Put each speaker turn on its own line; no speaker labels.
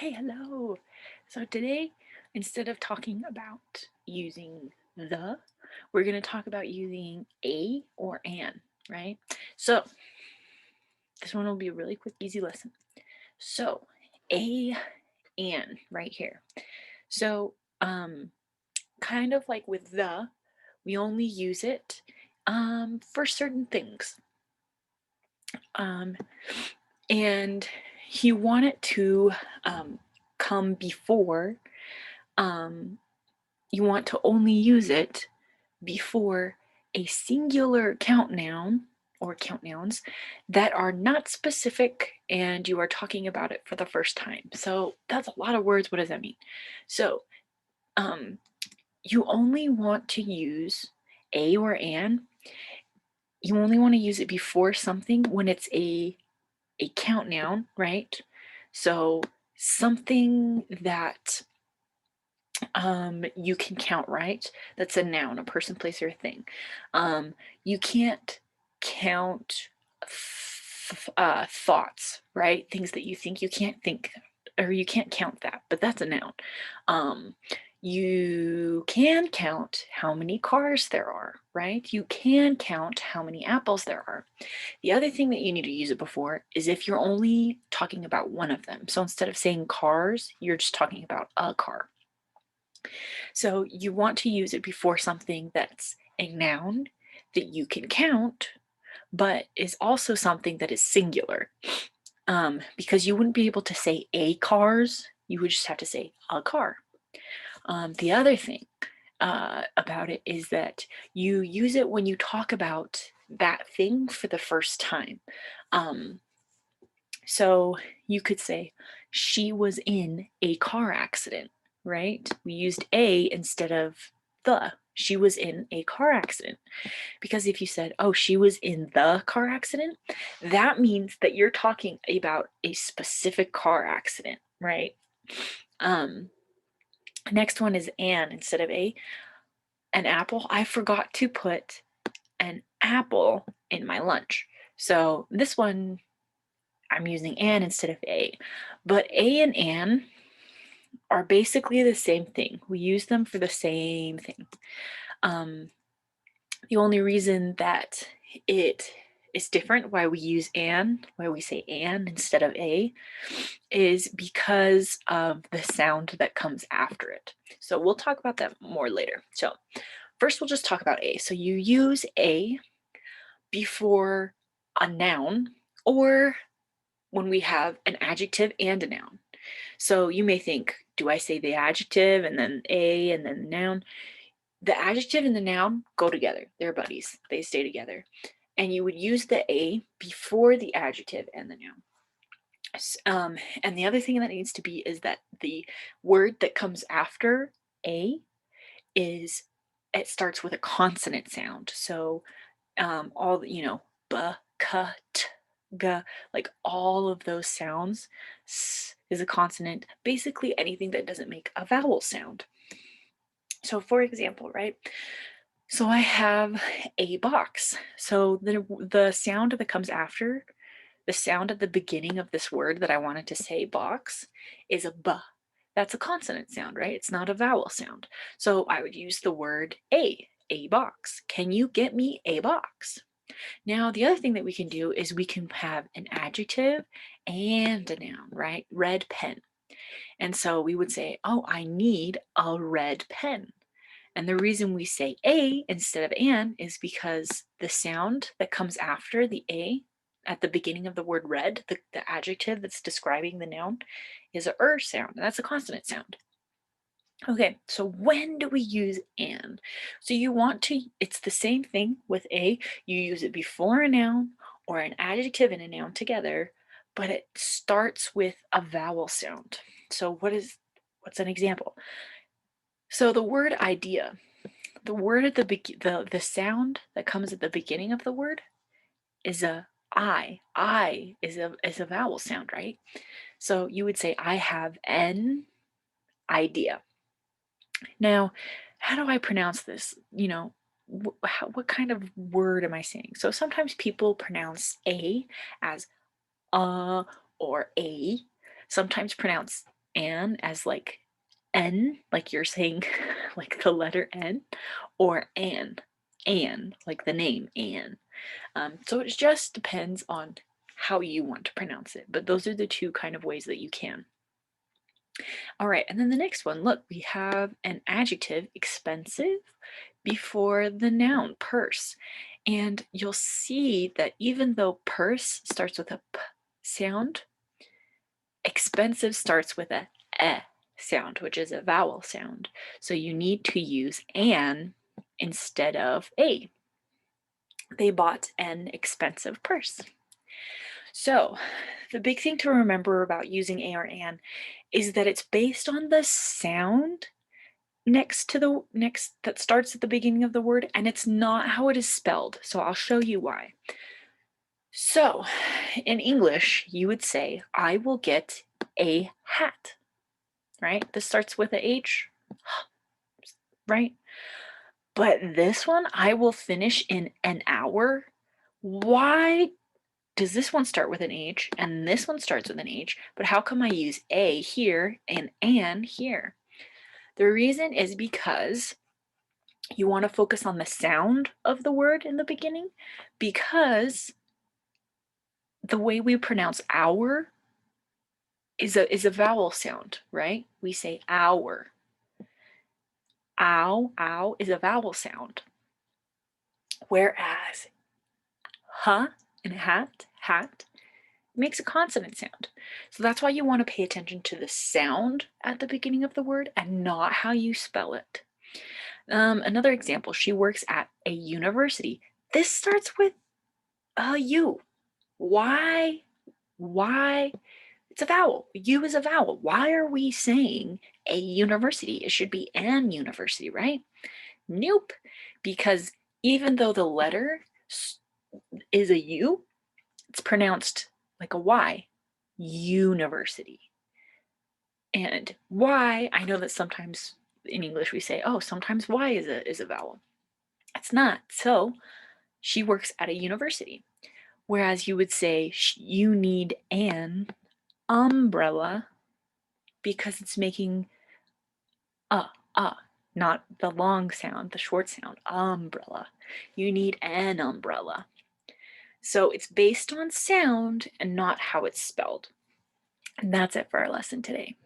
Okay, hello. So today, instead of talking about using the, we're going to talk about using a or an, right? So this one will be a really quick, easy lesson. So a and right here. So kind of like with the, we only use it for certain things. Um, and you want it to come before um, you want to only use it before a singular count noun or count nouns that are not specific and you are talking about it for the first time. So that's a lot of words. What does that mean? So um, you only want to use a or an. You only want to use it before something when it's a count noun, right? So something that you can count, right? That's a noun, a person, place, or thing. You can't count thoughts, right? Things that you think. You can't think, or you can't count that, but that's a noun. Um, you can count how many cars there are, right? You can count how many apples there are. The other thing that you need to use it before is if you're only talking about one of them. So instead of saying cars, you're just talking about a car. So you want to use it before something that's a noun that you can count, but is also something that is singular. Because you wouldn't be able to say a cars, you would just have to say a car. The other thing about it is that you use it when you talk about that thing for the first time. Um, so you could say, she was in a car accident, right? We used a instead of the. She was in a car accident. Because if you said, oh, she was in the car accident, that means that you're talking about a specific car accident, right? Um, Next one is an instead of a. An apple. I forgot to put an apple in my lunch. So this one I'm using an instead of a. But a and an are basically the same thing. We use them for the same thing. Um, the only reason that it is different, why we use an, why we say an instead of a, is because of the sound that comes after it. So we'll talk about that more later. So first we'll just talk about a. So you use a before a noun or when we have an adjective and a noun. So you may think, do I say the adjective and then a and then the noun? The adjective and the noun go together. They're buddies. They stay together. And you would use the a before the adjective and the noun. And the other thing that needs to be is that the word that comes after a is it starts with a consonant sound. So all the, b, k, t, g, like all of those sounds. S is a consonant. Basically anything that doesn't make a vowel sound. So for example, right? So I have a box. So the sound that comes after the sound at the beginning of this word that I wanted to say box is a b. That's a consonant sound, right? It's not a vowel sound. So I would use the word a box. Can you get me a box? Now, the other thing that we can do is we can have an adjective and a noun, right? Red pen. And so we would say, oh, I need a red pen. And the reason we say a instead of an is because the sound that comes after the a at the beginning of the word red, the adjective that's describing the noun, is a sound. And that's a consonant sound. Okay, so when do we use an? So you want to, it's the same thing with a. You use it before a noun or an adjective and a noun together, but it starts with a vowel sound. So what's an example? So the word idea, the word at the sound that comes at the beginning of the word is a I. I is a vowel sound, right? So you would say I have an idea. Now, how do I pronounce this? What kind of word am I saying? So sometimes people pronounce a as or a. Sometimes pronounce an as like N, like you're saying like the letter N, or Anne, like the name Anne. So it just depends on how you want to pronounce it, but those are the two kind of ways that you can. All right, and then the next one, look, we have an adjective, expensive, before the noun, purse. And you'll see that even though purse starts with a P sound, expensive starts with a E sound, which is a vowel sound. So you need to use an instead of a. They bought an expensive purse. So the big thing to remember about using a or an is that it's based on the sound next to the next that starts at the beginning of the word, and it's not how it is spelled. So I'll show you why. So in English, you would say, I will get a hat, right? This starts with a H, right? But this one, I will finish in an hour. Why does this one start with an H and this one starts with an H? But how come I use a here and an here? The reason is because you want to focus on the sound of the word in the beginning, because the way we pronounce hour is a vowel sound, right? We say hour. Ow, ow is a vowel sound. Whereas huh and hat makes a consonant sound. So that's why you want to pay attention to the sound at the beginning of the word and not how you spell it. Another example, she works at a university. This starts with a U. Why? Why? It's a vowel. U is a vowel. Why are we saying a university? It should be an university, right? Nope. Because even though the letter is a U, it's pronounced like a Y. University. And Y, I know that sometimes in English we say, oh, sometimes Y is a vowel. It's not. So she works at a university. Whereas you would say you need an umbrella because it's making uh, not the long sound, the short sound, umbrella. You need an umbrella. So it's based on sound and not how it's spelled. And that's it for our lesson today.